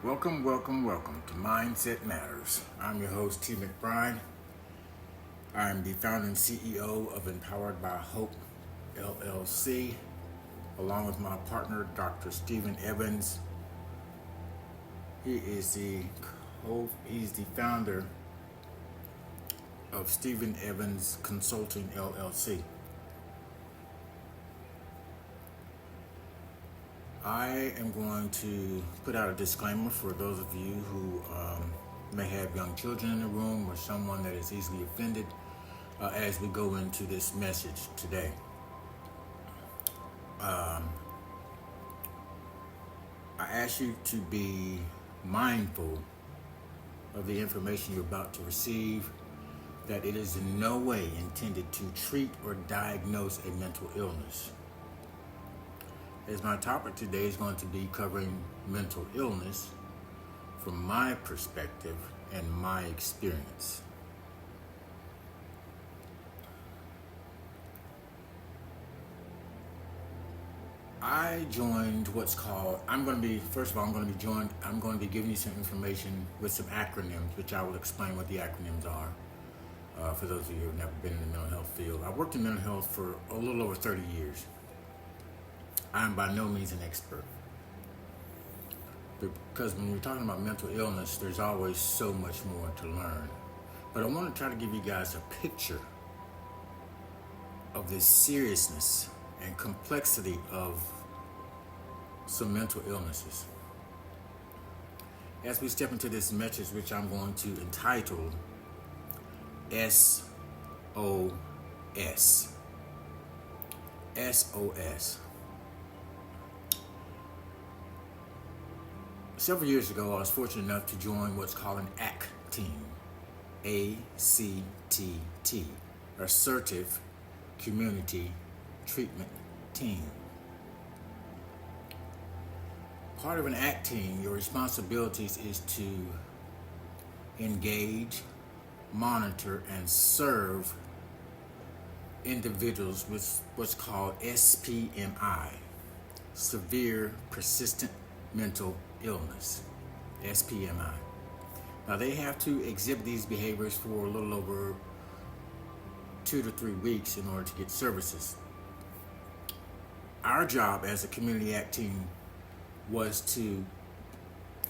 Welcome to Mindset Matters. I'm your host, T. McBride. I'm the founder and CEO of Empowered by Hope, LLC, along with my partner, Dr. Stephen Evans. He's the founder of Stephen Evans Consulting, LLC. I am going to put out a disclaimer for those of you who may have young children in the room or someone that is easily offended as we go into this message today. I ask you to be mindful of the information you're about to receive, that it is in no way intended to treat or diagnose a mental illness. As my topic today is going to be covering mental illness from my perspective and my experience. I joined what's called, I'm going to be giving you some information with some acronyms, which I will explain what the acronyms are for those of you who have never been in the mental health field. I worked in mental health for a little over 30 years. I'm by no means an expert, because when we're talking about mental illness, there's always so much more to learn. But I want to try to give you guys a picture of the seriousness and complexity of some mental illnesses. As we step into this message, which I'm going to entitle S.O.S. S.O.S. Several years ago, I was fortunate enough to join what's called an ACT team, A-C-T-T, Assertive Community Treatment Team. Part of an ACT team, your responsibilities is to engage, monitor, and serve individuals with what's called SPMI, Severe Persistent Mental Illness, SPMI. Now they have to exhibit these behaviors for a little over 2 to 3 weeks in order to get services. Our job as a community ACT team was to,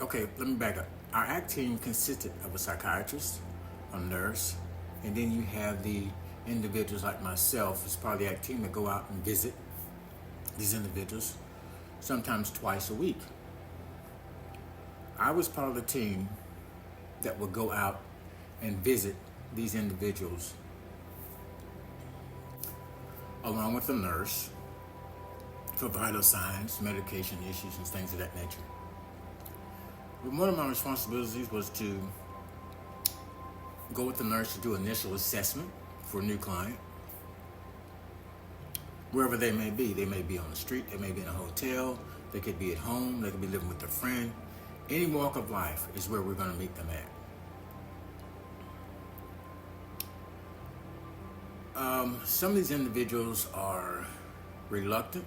let me back up. Our ACT team consisted of a psychiatrist, a nurse, and then you have the individuals like myself as part of the ACT team that go out and visit these individuals sometimes twice a week. I was part of the team that would go out and visit these individuals along with the nurse for vital signs, medication issues, and things of that nature. But one of my responsibilities was to go with the nurse to do initial assessment for a new client, wherever they may be. They may be on the street, they may be in a hotel, they could be at home, they could be living with a friend. Any walk of life is where we're going to meet them at. Some of these individuals are reluctant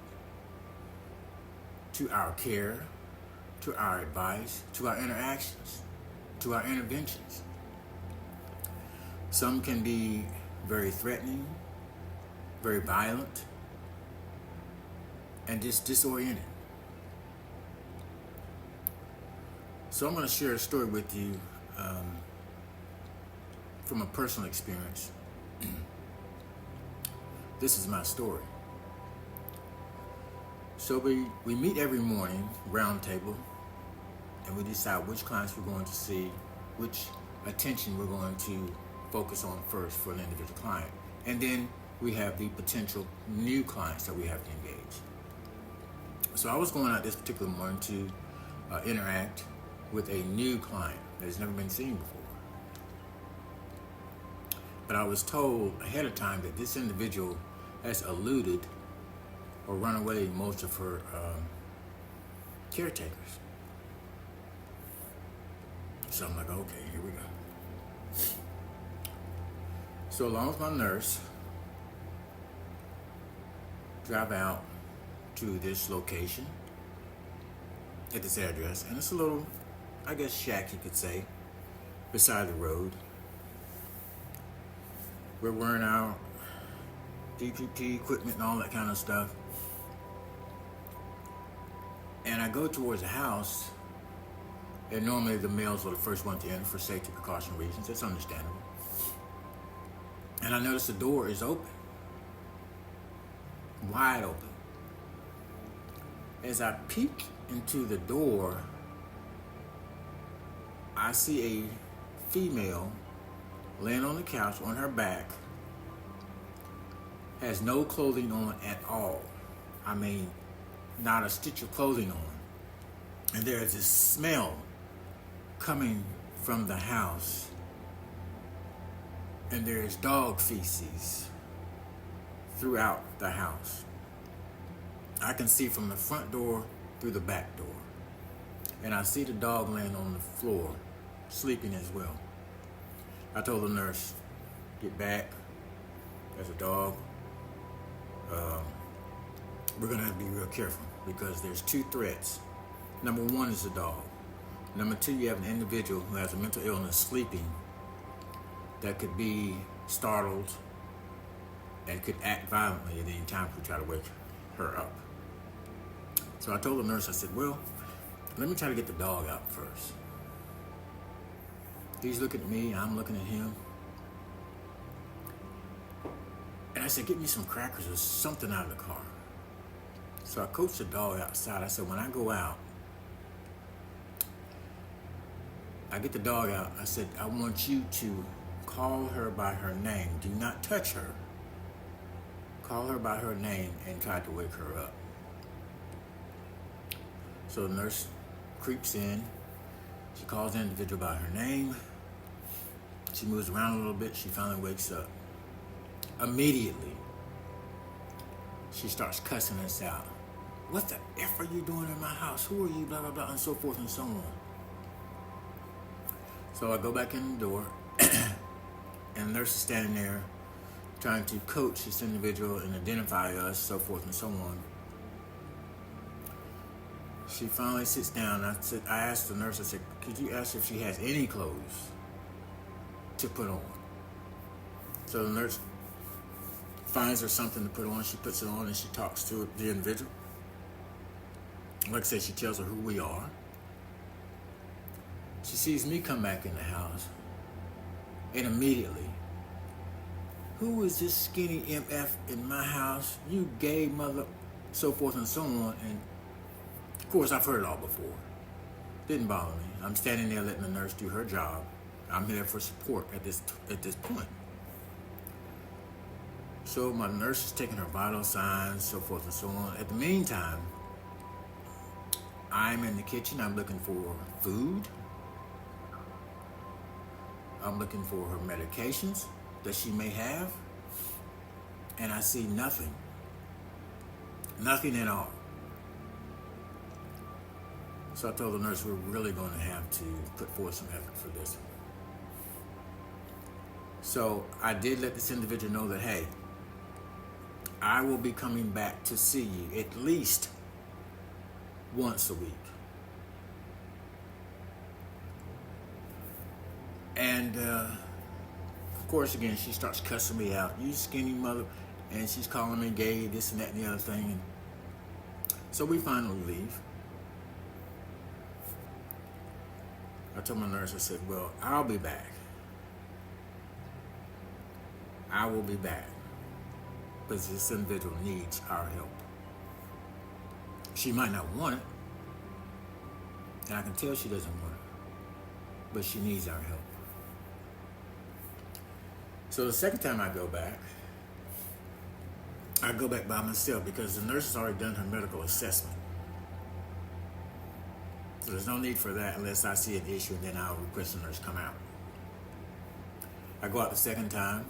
to our care, to our advice, to our interactions, to our interventions. Some can be very threatening, very violent, and just disoriented. So I'm going to share a story with you from a personal experience. This is my story. So we meet every morning, round table, and we decide which clients we're going to see, which attention we're going to focus on first for an individual client. And then we have the potential new clients that we have to engage. So I was going out this particular morning to interact with a new client that has never been seen before. But I was told ahead of time that this individual has eluded or run away most of her caretakers. So I'm like, okay, here we go. So along with my nurse, drive out to this location at this address, and it's a little I guess, shack, you could say, beside the road. We're wearing our DPP equipment and all that kind of stuff. And I go towards the house, and normally the males are the first one to enter for safety precaution reasons. It's understandable. And I notice the door is open, wide open. As I peek into the door, I see a female laying on the couch on her back, has no clothing on at all. I mean, not a stitch of clothing on. And there is this smell coming from the house. And there is dog feces throughout the house. I can see from the front door through the back door. And I see the dog laying on the floor, sleeping as well. I told the nurse, get back. There's a dog. We're going to have to be real careful because there's two threats. Number one is the dog. Number two, you have an individual who has a mental illness sleeping that could be startled and could act violently at any time if we try to wake her up. So I told the nurse, I said, well, let me try to get the dog out first. He's looking at me, I'm looking at him. And I said, get me some crackers or something out of the car. So I coached the dog outside. I said, when I go out, I get the dog out. I said, I want you to call her by her name. Do not touch her. Call her by her name and try to wake her up. So the nurse creeps in. She calls the individual by her name. She moves around a little bit. She finally wakes up. Immediately, she starts cussing us out. What the F are you doing in my house? Who are you? Blah, blah, blah, and so forth and so on. So I go back in the door, and the nurse is standing there trying to coach this individual and identify us, so forth and so on. She finally sits down. I asked the nurse, I said, could you ask if she has any clothes to put on? So the nurse finds her something to put on. She puts it on and she talks to the individual. Like I said, she tells her who we are. She sees me come back in the house, and immediately, who is this skinny MF in my house? You gay mother, so forth and so on. And of course, I've heard it all before. Didn't bother me. I'm standing there letting the nurse do her job. I'm here for support at this point. So my nurse is taking her vital signs, so forth and so on. At the meantime, I'm in the kitchen. I'm looking for food. I'm looking for her medications that she may have. And I see nothing. Nothing at all. So I told the nurse we're really going to have to put forth some effort for this. So I did let this individual know that, hey, I will be coming back to see you at least once a week. And of course, again, she starts cussing me out. You skinny mother. And she's calling me gay, this and that and the other thing. And so we finally leave. I told my nurse, I said, well, I'll be back. I will be back. Because this individual needs our help. She might not want it. And I can tell she doesn't want it. But she needs our help. So the second time I go back by myself because the nurse has already done her medical assessment. So there's no need for that unless I see an issue, and then I'll request the nurse come out. I go out the second time.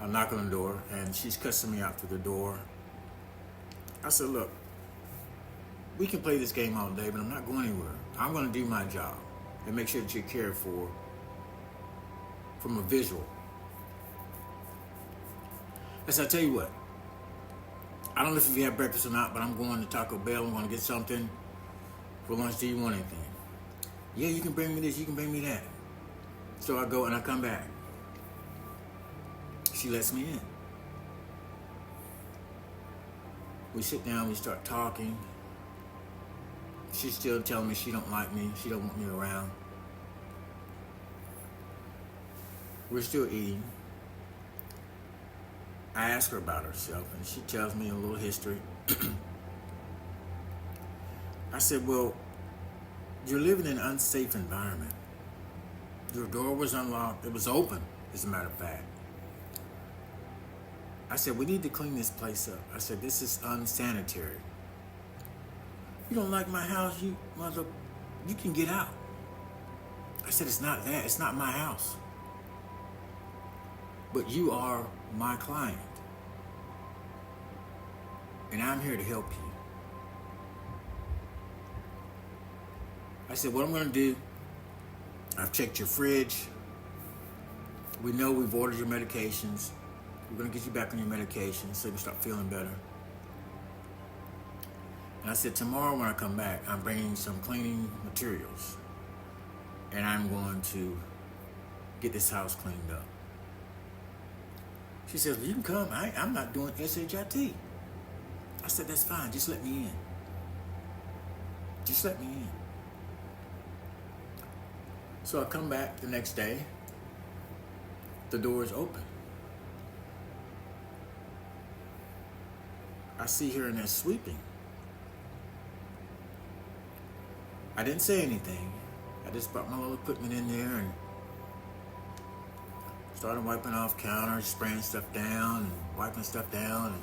I knock on the door, and she's cussing me out through the door. I said, look, we can play this game all day, but I'm not going anywhere. I'm going to do my job and make sure that you're cared for from a visual. I said, I'll tell you what. I don't know if you have breakfast or not, but I'm going to Taco Bell. I'm going to get something for lunch. Do you want anything? Yeah, you can bring me this, you can bring me that. So I go and I come back. She lets me in. We sit down, we start talking. She's still telling me she don't like me, she don't want me around. We're still eating. I ask her about herself, and she tells me a little history. I said, well, you're living in an unsafe environment. Your door was unlocked. It was open, as a matter of fact. I said, we need to clean this place up. I said, this is unsanitary. You don't like my house, you mother, you can get out. I said, it's not that. It's not my house. But you are my client. And I'm here to help you. I said, what I'm going to do, I've checked your fridge. We know we've ordered your medications. We're going to get you back on your medications so you can start feeling better. And I said, tomorrow when I come back, I'm bringing some cleaning materials. And I'm going to get this house cleaned up. She says, well, you can come. I'm not doing SHIT. I said, that's fine. Just let me in. Just let me in. So I come back the next day. The door is open. I see her in there sweeping. I didn't say anything. I just brought my little equipment in there and started wiping off counters, spraying stuff down, and wiping stuff down, and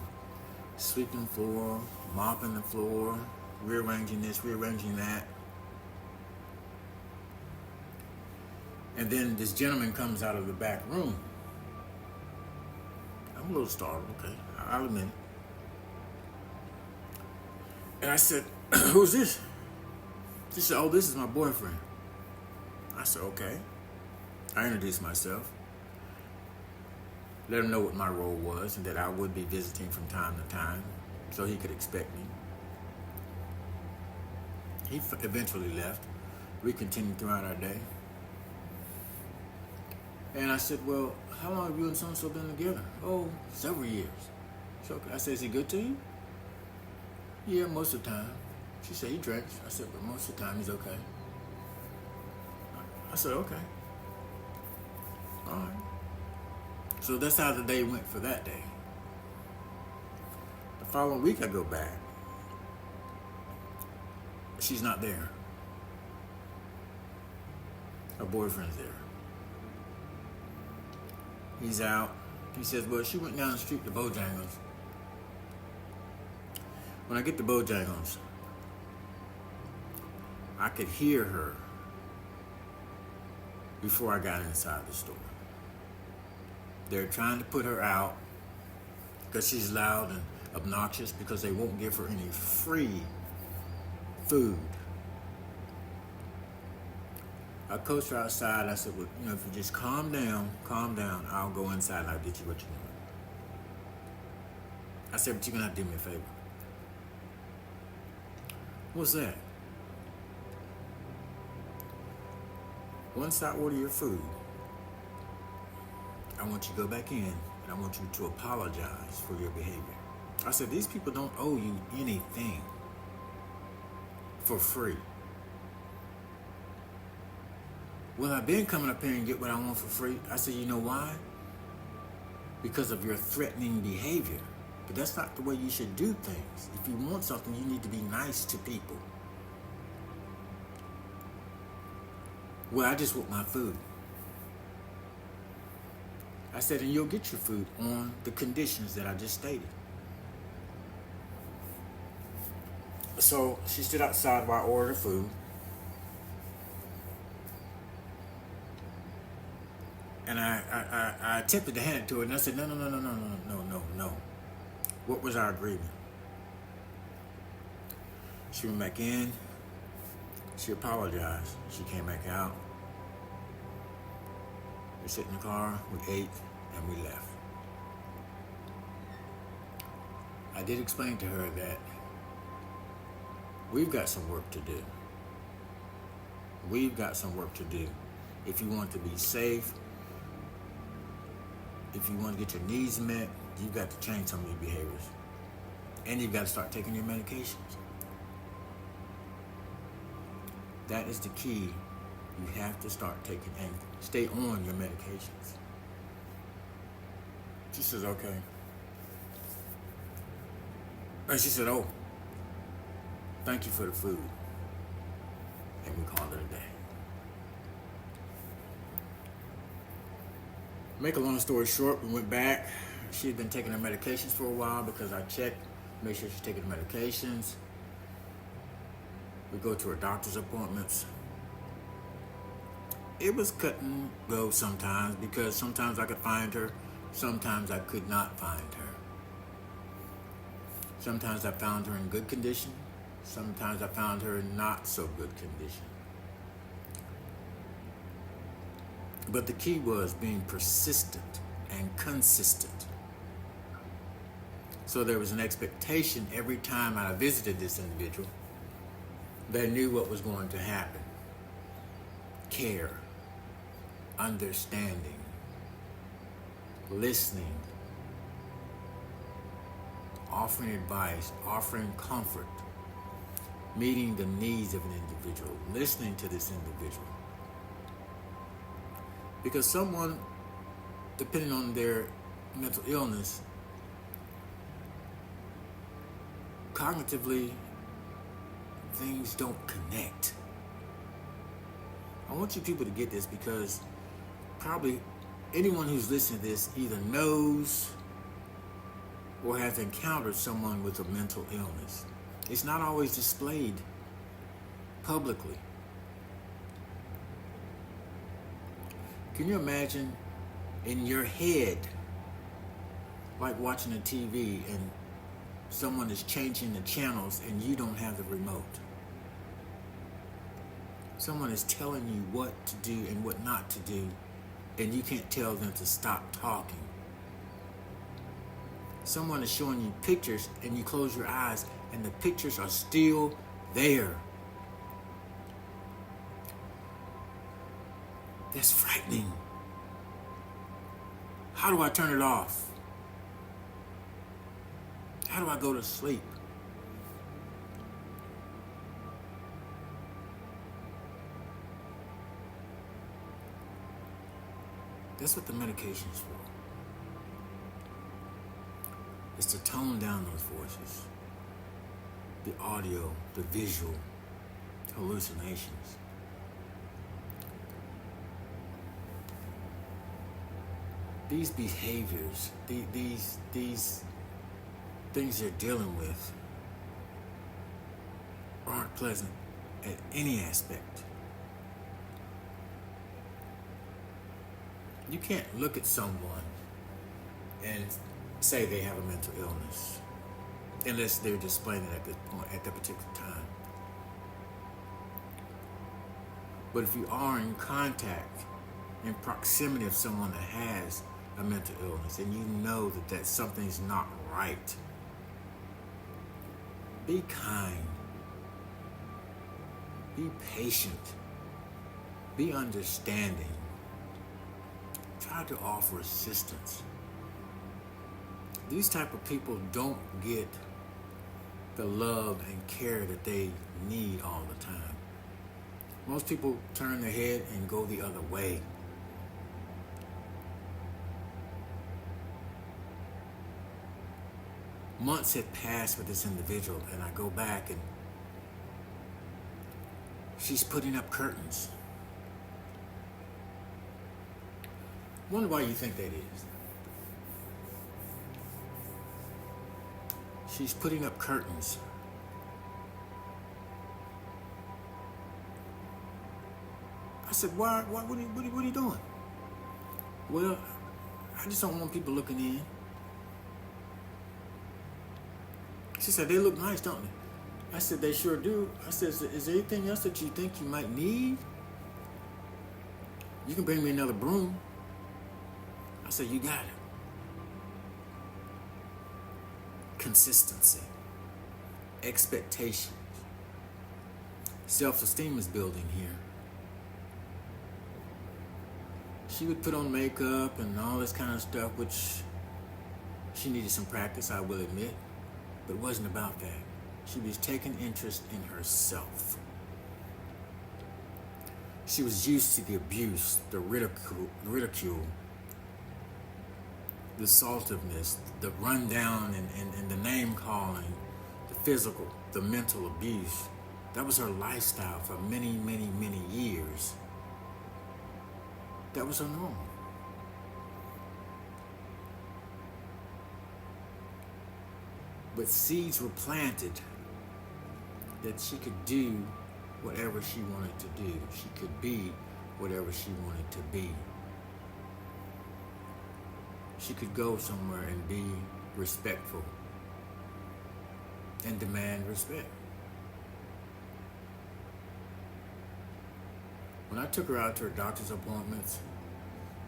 sweeping the floor, mopping the floor, rearranging this, rearranging that. And then this gentleman comes out of the back room. I'm a little startled, okay, I'll admit it. And I said, who's this? She said, oh, this is my boyfriend. I said, okay. I introduced myself. Let him know what my role was and that I would be visiting from time to time so he could expect me. He eventually left. We continued throughout our day. And I said, well, how long have you and so-and-so been together? Oh, several years. So I said, is he good to you? Yeah, most of the time. She said, he drinks. I said, but most of the time he's okay. I said, okay. All right. So that's how the day went for that day. The following week I go back. She's not there. Her boyfriend's there. He's out. He says, well, she went down the street to Bojangles. When I get to Bojangles, I could hear her before I got inside the store. They're trying to put her out because she's loud and obnoxious because they won't give her any free food. I coached her outside. I said, well, if you just calm down, I'll go inside and I'll get you what you want. I said, but you're going to have to do me a favor. What's that? Once I order your food, I want you to go back in and I want you to apologize for your behavior. I said, these people don't owe you anything for free. Well, I've been coming up here and get what I want for free. I said, you know why? Because of your threatening behavior. But that's not the way you should do things. If you want something, you need to be nice to people. Well, I just want my food. I said, and you'll get your food on the conditions that I just stated. So she stood outside while I ordered her food. And I attempted to hand it to her, and I said, no. What was our agreement? She went back in. She apologized. She came back out. We sat in the car, we ate, and we left. I did explain to her that we've got some work to do. We've got some work to do. If you want to be safe, if you want to get your needs met, you've got to change some of your behaviors. And you've got to start taking your medications. That is the key. You have to start taking and stay on your medications. She says, okay. And she said, oh, thank you for the food. And we called it a day. Make a long story short, we went back. She had been taking her medications for a while because I checked, make sure she's taking medications. We go to her doctor's appointments. It was cut and go sometimes because sometimes I could find her, sometimes I could not find her. Sometimes I found her in good condition, sometimes I found her in not so good condition. But the key was being persistent and consistent. So there was an expectation every time I visited this individual. They knew what was going to happen. Care, understanding, listening, offering advice, offering comfort, meeting the needs of an individual, listening to this individual. Because someone, depending on their mental illness, cognitively, things don't connect. I want you people to get this because probably anyone who's listening to this either knows or has encountered someone with a mental illness. It's not always displayed publicly. Can you imagine in your head, like watching a TV and someone is changing the channels and you don't have the remote? Someone is telling you what to do and what not to do, and you can't tell them to stop talking. Someone is showing you pictures and you close your eyes and the pictures are still there. That's frightening. How do I turn it off? How do I go to sleep? That's what the medication's for. It's to tone down those voices. The audio, the visual, hallucinations. These behaviors, these things you're dealing with aren't pleasant at any aspect. You can't look at someone and say they have a mental illness unless they're displaying it at this point, at that particular time. But if you are in contact, in proximity of someone that has a mental illness and you know that something's not right, be kind, be patient, be understanding. Try to offer assistance. These type of people don't get the love and care that they need all the time. Most people turn their head and go the other way. Months had passed with this individual, and I go back and she's putting up curtains. Wonder why you think that is. She's putting up curtains. I said, why what are you doing? Well, I just don't want people looking in. She said, they look nice, don't they? I said, they sure do. I said, is there anything else that you think you might need? You can bring me another broom. I said, you got it. Consistency. Expectations. Self-esteem is building here. She would put on makeup and all this kind of stuff, which she needed some practice, I will admit, but it wasn't about that. She was taking interest in herself. She was used to the abuse, the ridicule, the assaultiveness, the rundown and the name calling, the physical, the mental abuse. That was her lifestyle for many, many, many years. That was her norm. But seeds were planted that she could do whatever she wanted to do. She could be whatever she wanted to be. She could go somewhere and be respectful and demand respect. When I took her out to her doctor's appointments,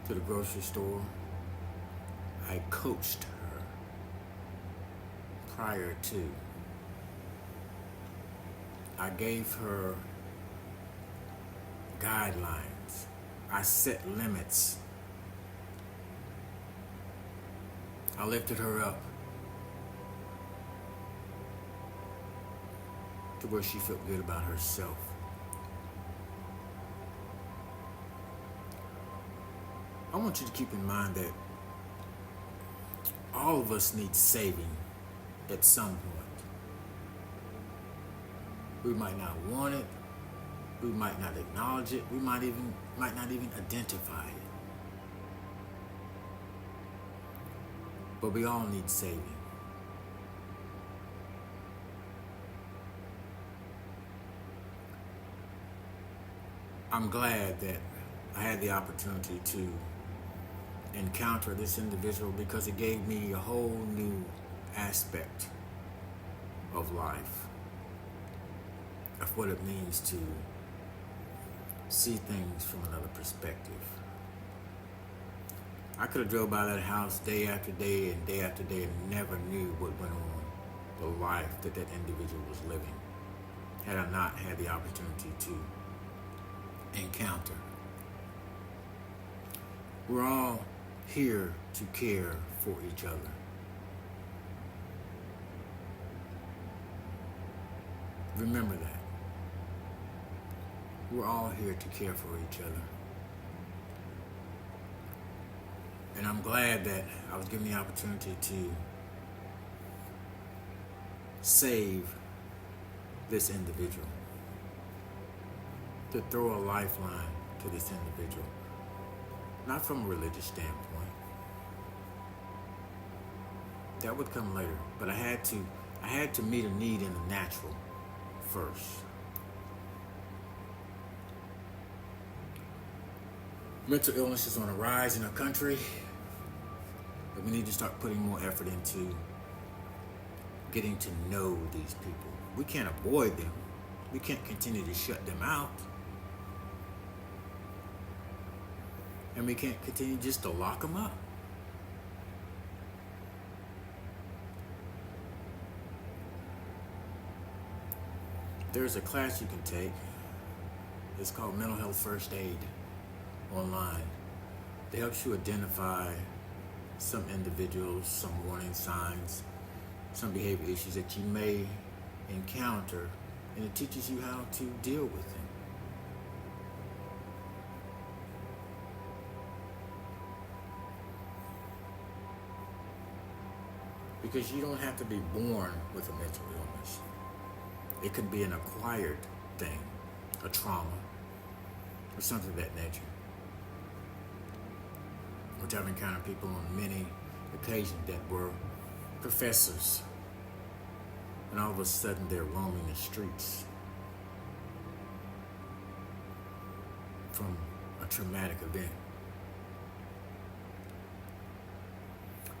to the grocery store, I coached her prior to. I gave her guidelines. I set limits. I lifted her up to where she felt good about herself. I want you to keep in mind that all of us need saving at some point. We might not want it. We might not acknowledge it. We might not even identify it. But we all need saving. I'm glad that I had the opportunity to encounter this individual because it gave me a whole new aspect of life, of what it means to see things from another perspective. I could have drove by that house day after day and day after day and never knew what went on, the life that that individual was living, had I not had the opportunity to encounter. We're all here to care for each other. Remember that. We're all here to care for each other. And I'm glad that I was given the opportunity to save this individual, to throw a lifeline to this individual. Not from a religious standpoint. That would come later. But I had to meet a need in the natural first. Mental illness is on a rise in our country, but we need to start putting more effort into getting to know these people. We can't avoid them. We can't continue to shut them out. And we can't continue just to lock them up. There's a class you can take. It's called Mental Health First Aid online. It helps you identify some individuals, some warning signs, some behavior issues that you may encounter, and it teaches you how to deal with them. Because you don't have to be born with a mental illness. It could be an acquired thing, a trauma, or something of that nature. Which I've encountered people on many occasions that were professors, and all of a sudden they're roaming the streets from a traumatic event.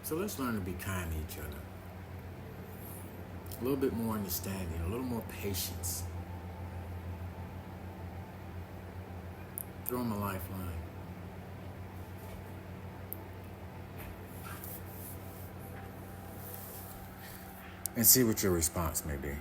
So let's learn to be kind to each other. A little bit more understanding, a little more patience. Throw them a lifeline. And see what your response may be.